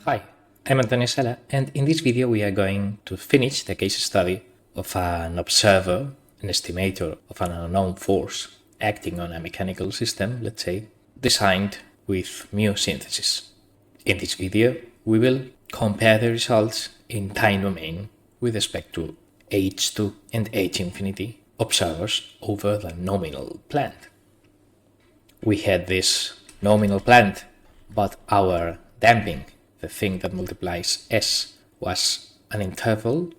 Hi, I'm Antonio Sala, and in this video we are going to finish the case study of an observer, an estimator of an unknown force acting on a mechanical system, let's say, designed with mu synthesis. In this video, we will compare the results in time domain with respect to h2 and h-infinity observers over the nominal plant. We had this nominal plant, but our damping, the thing that multiplies S, was an interval,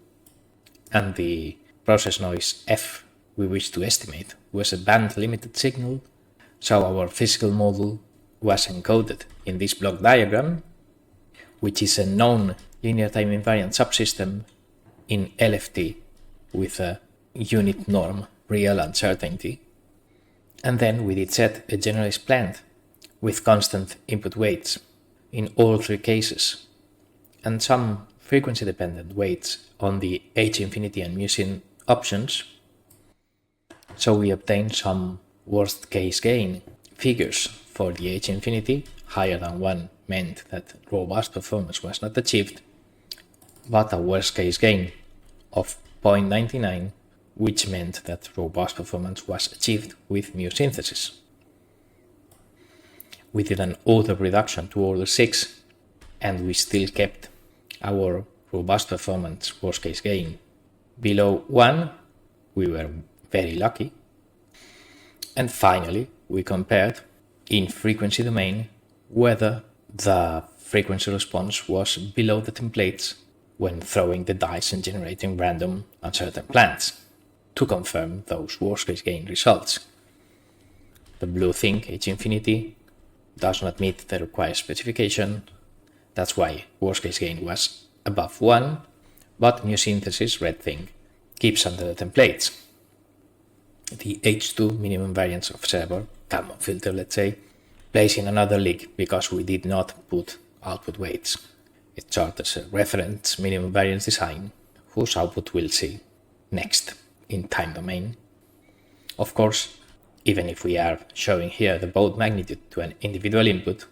and the process noise F we wish to estimate was a band-limited signal, so our physical model was encoded in this block diagram, which is a known linear time invariant subsystem in LFT with a unit norm real uncertainty. And then we did set a generalized plant with constant input weights in all three cases, and some frequency-dependent weights on the h-infinity and musyn options. So we obtained some worst-case gain figures for the h-infinity. Higher than 1 meant that robust performance was not achieved, but a worst-case gain of 0.99, which meant that robust performance was achieved with mu synthesis. We did an order reduction to order 6, and we still kept our robust performance worst case gain below 1. We were very lucky. And finally, we compared in frequency domain whether the frequency response was below the templates when throwing the dice and generating random uncertain plants to confirm those worst case gain results. The blue thing, h-infinity, does not meet the required specification. That's why worst case gain was above 1, but mu synthesis, red thing, keeps under the templates. The h2 minimum variance observer, Kalman filter, let's say, plays in another league because we did not put output weights. It served as a reference minimum variance design, whose output we'll see next in time domain. Of course, even if we are showing here the both magnitude to an individual input,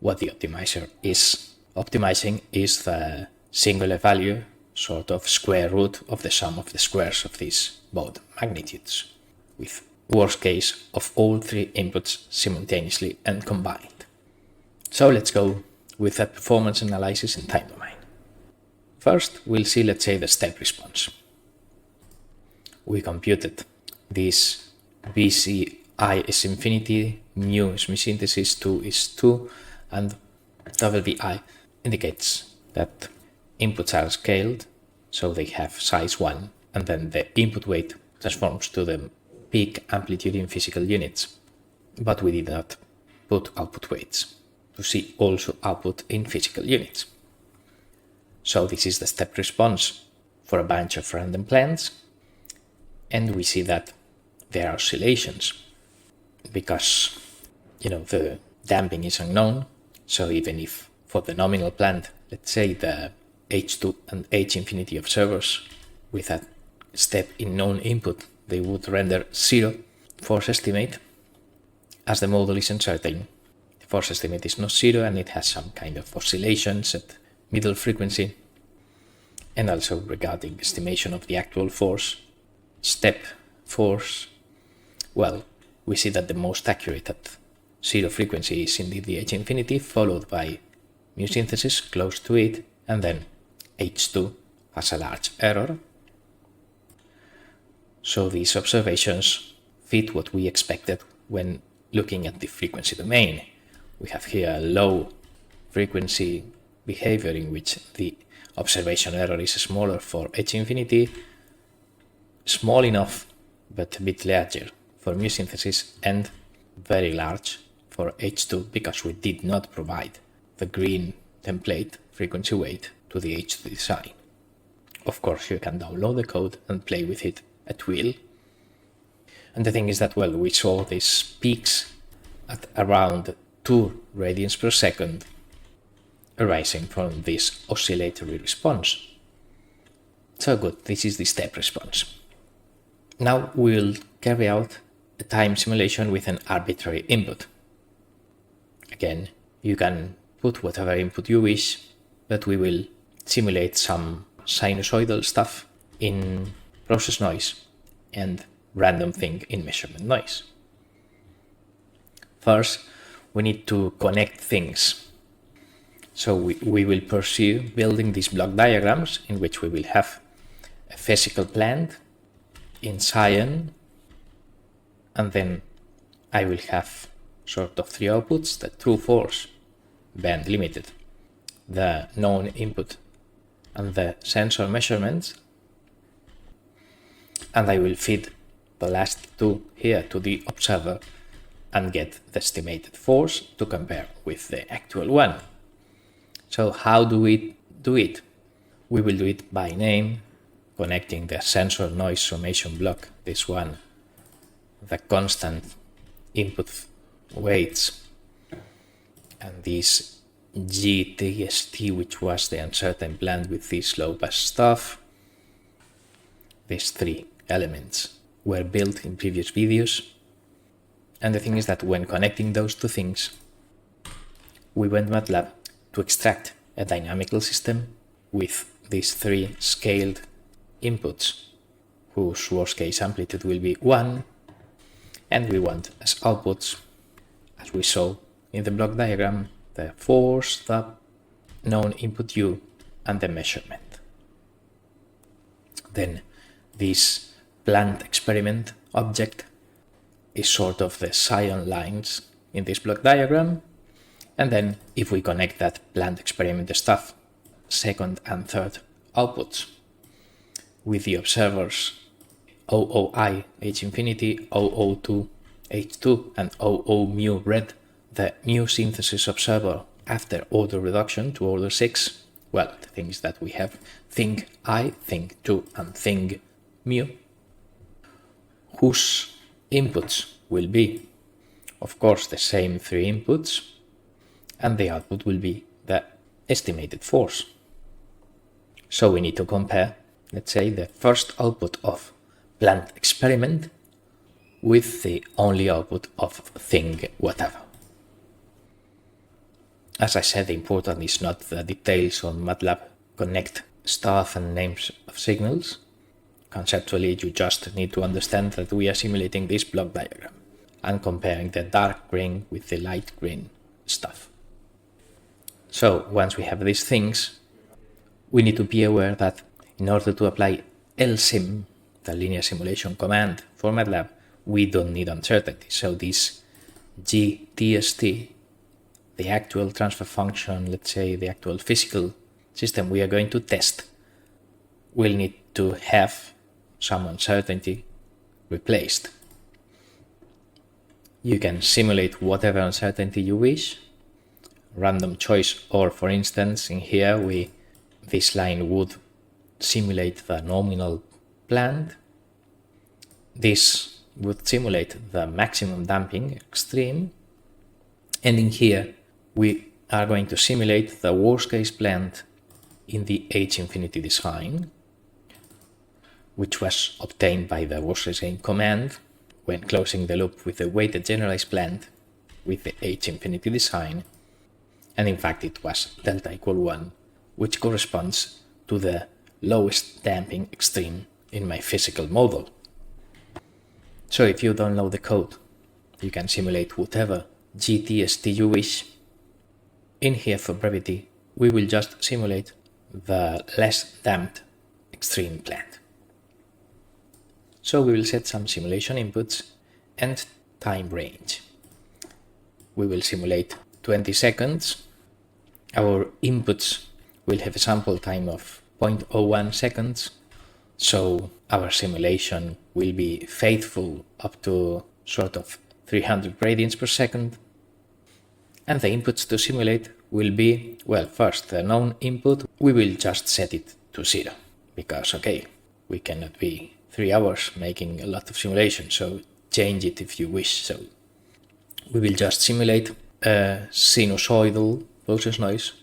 what the optimizer is optimizing is the singular value, sort of square root of the sum of the squares of these both magnitudes, with worst case of all three inputs simultaneously and combined. So let's go with the performance analysis in time domain. First, we'll see, let's say, the step response. We computed this BCI is infinity, mu is mu synthesis, 2 is 2, and WVI indicates that inputs are scaled, so they have size 1, and then the input weight transforms to the peak amplitude in physical units. But we did not put output weights to see also output in physical units. So this is the step response for a bunch of random plants, and we see that there are oscillations because, the damping is unknown. So even if for the nominal plant, let's say the h2 and h-infinity observers with a step in known input, they would render 0 force estimate. As the model is uncertain, the force estimate is not 0 and it has some kind of oscillations at middle frequency. And also regarding estimation of the actual force, step force, well, we see that the most accurate at 0 frequency is indeed the h-infinity, followed by mu synthesis close to it, and then h2 has a large error. So these observations fit what we expected when looking at the frequency domain. We have here a low frequency behavior in which the observation error is smaller for h-infinity, small enough but a bit larger for mu synthesis, and very large for h2 because we did not provide the green template frequency weight to the h2 design. Of course, you can download the code and play with it at will. And the thing is that, well, we saw these peaks at around 2 radians per second arising from this oscillatory response. So good, this is the step response. Now we'll carry out a time simulation with an arbitrary input. Again, you can put whatever input you wish, but we will simulate some sinusoidal stuff in process noise and random thing in measurement noise. First, we need to connect things. So we will pursue building these block diagrams in which we will have a physical plant in cyan, and then I will have sort of three outputs: the true false, band limited, the known input, and the sensor measurements. And I will feed the last two here to the observer and get the estimated force to compare with the actual one. So how do we do it? We will do it by name, connecting the sensor noise summation block, this one, the constant input weights, and this GTST, which was the uncertain blend with this low pass stuff. These three elements were built in previous videos. And the thing is that when connecting those two things, we went MATLAB to extract a dynamical system with these three scaled inputs, whose worst case amplitude will be 1, and we want as outputs, as we saw in the block diagram, the force, the known input u, and the measurement. Then this plant experiment object is sort of the cyan lines in this block diagram, and then if we connect that plant experiment stuff, second and third outputs, with the observers OOI H infinity, OO2 H2, and OO mu red, the mu synthesis observer after order reduction to order 6, well, the thing is that we have thing I, thing 2, and thing mu, whose inputs will be, of course, the same three inputs, and the output will be the estimated force. So we need to compare, let's say, the first output of plant experiment with the only output of thing whatever. As I said, the important is not the details on MATLAB connect stuff and names of signals. Conceptually, you just need to understand that we are simulating this block diagram and comparing the dark green with the light green stuff. So once we have these things, we need to be aware that in order to apply LSIM, the linear simulation command for MATLAB, we don't need uncertainty. So this GTST, the actual transfer function, let's say the actual physical system we are going to test, will need to have some uncertainty replaced. You can simulate whatever uncertainty you wish, random choice, or for instance, in here this line would simulate the nominal plant. This would simulate the maximum damping extreme, and in here we are going to simulate the worst case plant in the H infinity design, which was obtained by the worst case gain command when closing the loop with the weighted generalized plant with the H infinity design, and in fact it was delta equal 1, which corresponds to the lowest damping extreme in my physical model. So if you don't know the code, you can simulate whatever GTST you wish. In here, for brevity, we will just simulate the less damped extreme plant. So we will set some simulation inputs and time range. We will simulate 20 seconds. Our inputs will have a sample time of 0.01 seconds, so our simulation will be faithful up to sort of 300 gradients per second. And the inputs to simulate will be, well, first the known input, we will just set it to 0, because, okay, we cannot be 3 hours making a lot of simulations, so change it if you wish. So we will just simulate a sinusoidal process noise,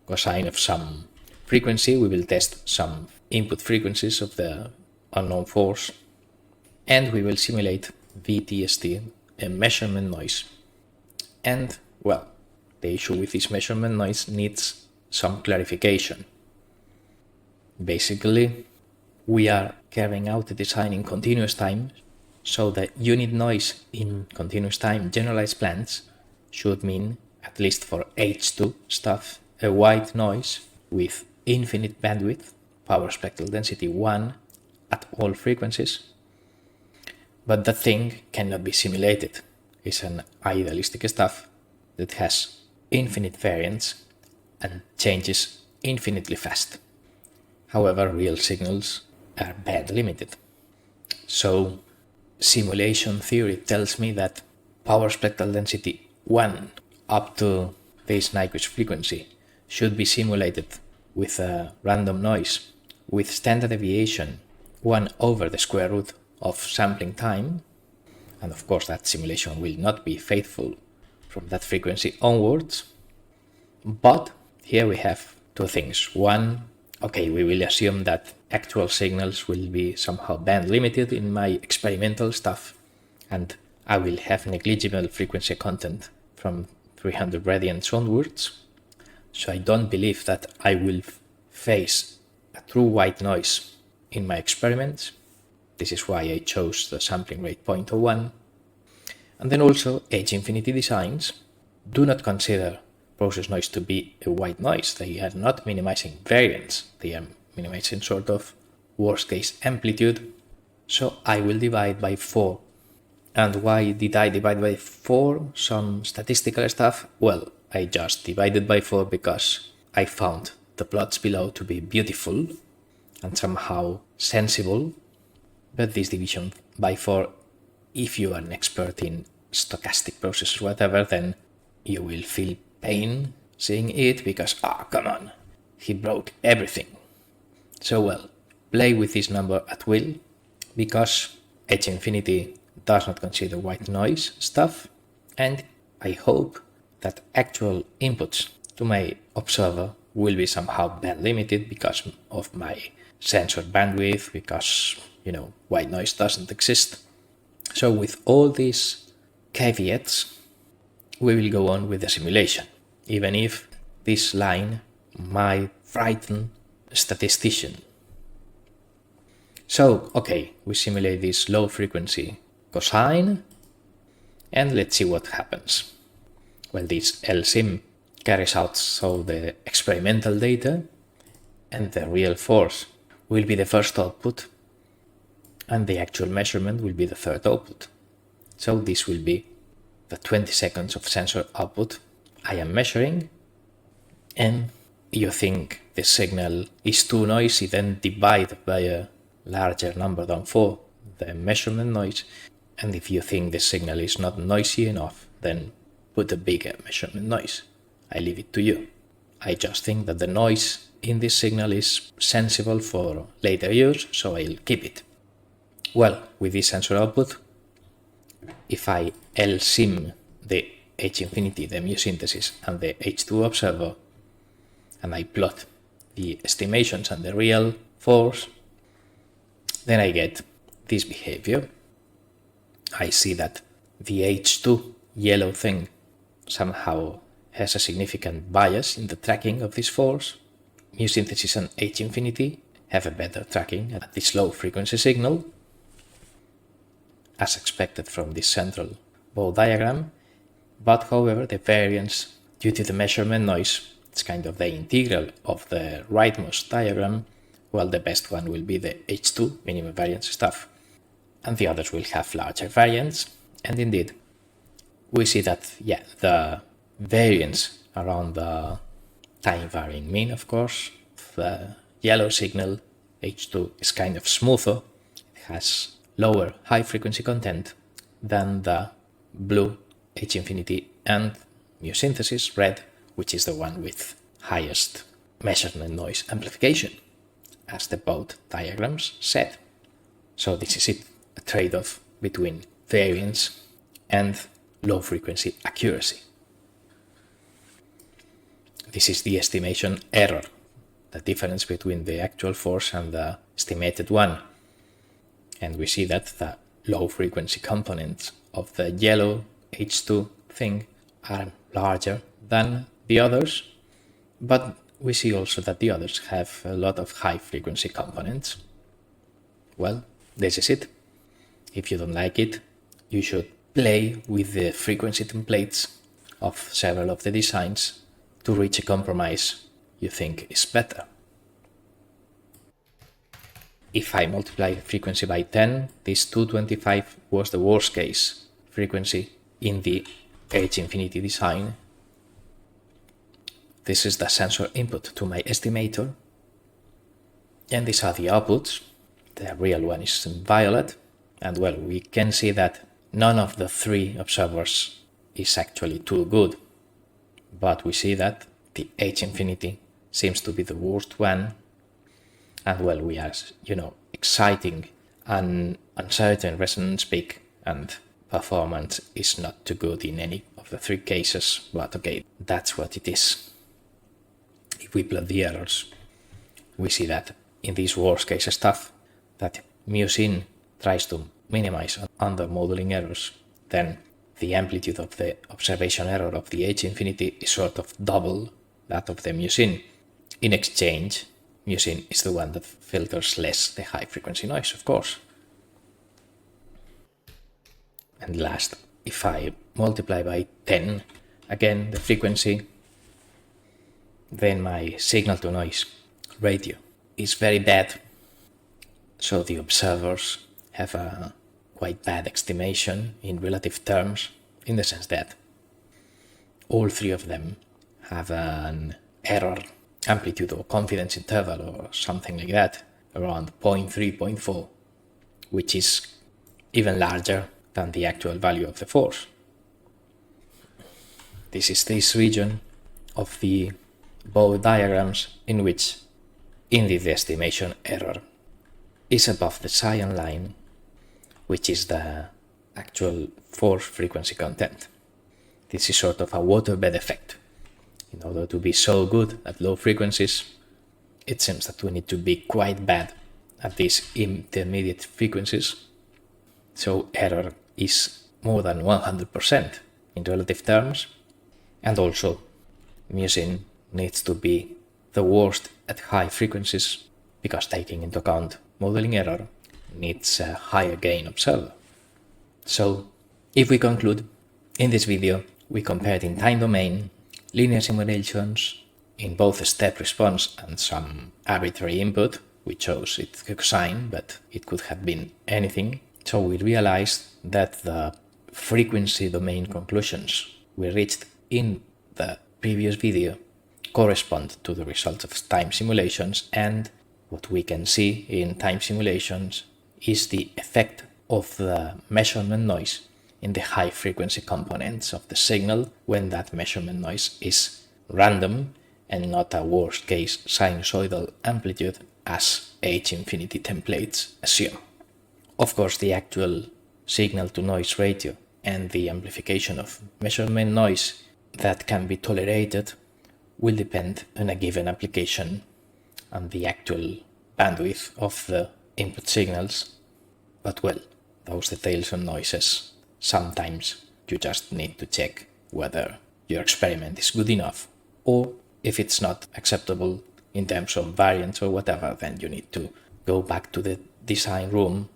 cosine of some frequency. We will test some input frequencies of the unknown force, and we will simulate VTST, a measurement noise. And, well, the issue with this measurement noise needs some clarification. Basically, we are carrying out the design in continuous time, so the unit noise in continuous time generalized plans should mean, at least for H2 stuff, a white noise with infinite bandwidth, power spectral density 1 at all frequencies. But the thing cannot be simulated. It's an idealistic stuff that has infinite variance and changes infinitely fast. However, real signals are band limited. So simulation theory tells me that power spectral density 1 up to this Nyquist frequency should be simulated with a random noise with standard deviation 1 over the square root of sampling time. And of course that simulation will not be faithful from that frequency onwards. But here we have two things. One, okay, we will assume that actual signals will be somehow band limited in my experimental stuff, and I will have negligible frequency content from 300 radians onwards. So I don't believe that I will face a true white noise in my experiments. This is why I chose the sampling rate 0.01. And then also h-infinity designs do not consider process noise to be a white noise. They are not minimizing variance. They are minimizing sort of worst case amplitude. So I will divide by 4. And why did I divide by 4? Some statistical stuff? Well, I just divided by 4 because I found the plots below to be beautiful and somehow sensible. But this division by 4, if you are an expert in stochastic processes or whatever, then you will feel pain seeing it because, come on, he broke everything. So well, play with this number at will, because h-infinity does not consider white noise stuff, and I hope that actual inputs to my observer will be somehow band limited because of my sensor bandwidth, because, white noise doesn't exist. So with all these caveats, we will go on with the simulation, even if this line might frighten a statistician. So, okay, we simulate this low frequency cosine, and let's see what happens. Well, this LSIM carries out so the experimental data, and the real force will be the first output, and the actual measurement will be the third output. So this will be the 20 seconds of sensor output I am measuring, and you think the signal is too noisy, then divide by a larger number than 4 the measurement noise, and if you think the signal is not noisy enough, then put a bigger measurement noise. I leave it to you. I just think that the noise in this signal is sensible for later use, so I'll keep it. Well, with this sensor output, if I LSIM the h-infinity, the mu synthesis, and the H2 observer, and I plot the estimations and the real force, then I get this behavior. I see that the H2 yellow thing somehow has a significant bias in the tracking of this force. Mu synthesis and h-infinity have a better tracking at this low frequency signal, as expected from this central bow diagram, but however the variance due to the measurement noise, it's kind of the integral of the rightmost diagram. Well, the best one will be the H2 minimum variance stuff, and the others will have larger variance. And indeed, we see that, the variance around the time varying mean, of course, the yellow signal H2 is kind of smoother. It has lower high frequency content than the blue h-infinity and mu synthesis red, which is the one with highest measurement noise amplification, as the both diagrams said. So this is it, a trade-off between variance and low frequency accuracy. This is the estimation error, the difference between the actual force and the estimated one. And we see that the low frequency components of the yellow H2 thing are larger than the others, but we see also that the others have a lot of high frequency components. Well, this is it. If you don't like it, you should play with the frequency templates of several of the designs to reach a compromise you think is better. If I multiply the frequency by 10, this 225 was the worst case frequency in the h-infinity design. This is the sensor input to my estimator, and these are the outputs. The real one is in violet, and well, we can see that none of the three observers is actually too good, but we see that the h-infinity seems to be the worst one, and well, we are, exciting and uncertain resonance peak, and performance is not too good in any of the three cases, but okay, that's what it is. If we plot the errors, we see that in this worst case stuff, that musyn tries to minimize under modeling errors, then the amplitude of the observation error of the h-infinity is sort of double that of the musyn. In exchange, musyn is the one that filters less the high frequency noise, of course. And last, if I multiply by 10, again the frequency, then my signal to noise ratio is very bad. So the observers have a quite bad estimation in relative terms, in the sense that all three of them have an error amplitude or confidence interval or something like that, around 0.3, 0.4, which is even larger than the actual value of the force. This is this region of the both diagrams in which indeed the estimation error is above the cyan line, which is the actual force frequency content. This is sort of a waterbed effect. In order to be so good at low frequencies, it seems that we need to be quite bad at these intermediate frequencies. So error is more than 100% in relative terms, and also musyn needs to be the worst at high frequencies, because taking into account modeling error needs a higher gain observer. So if we conclude, in this video we compared in time domain linear simulations in both step response and some arbitrary input. We chose it cosine, but it could have been anything. So we realized that the frequency domain conclusions we reached in the previous video correspond to the results of time simulations, and what we can see in time simulations is the effect of the measurement noise in the high frequency components of the signal when that measurement noise is random and not a worst case sinusoidal amplitude as h-infinity templates assume. Of course, the actual signal to noise ratio and the amplification of measurement noise that can be tolerated will depend on a given application and the actual bandwidth of the input signals. But well, those details on noises, sometimes you just need to check whether your experiment is good enough, or if it's not acceptable in terms of variance or whatever, then you need to go back to the design room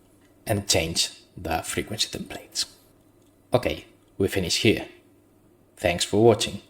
and change the frequency templates. Okay, we finish here. Thanks for watching.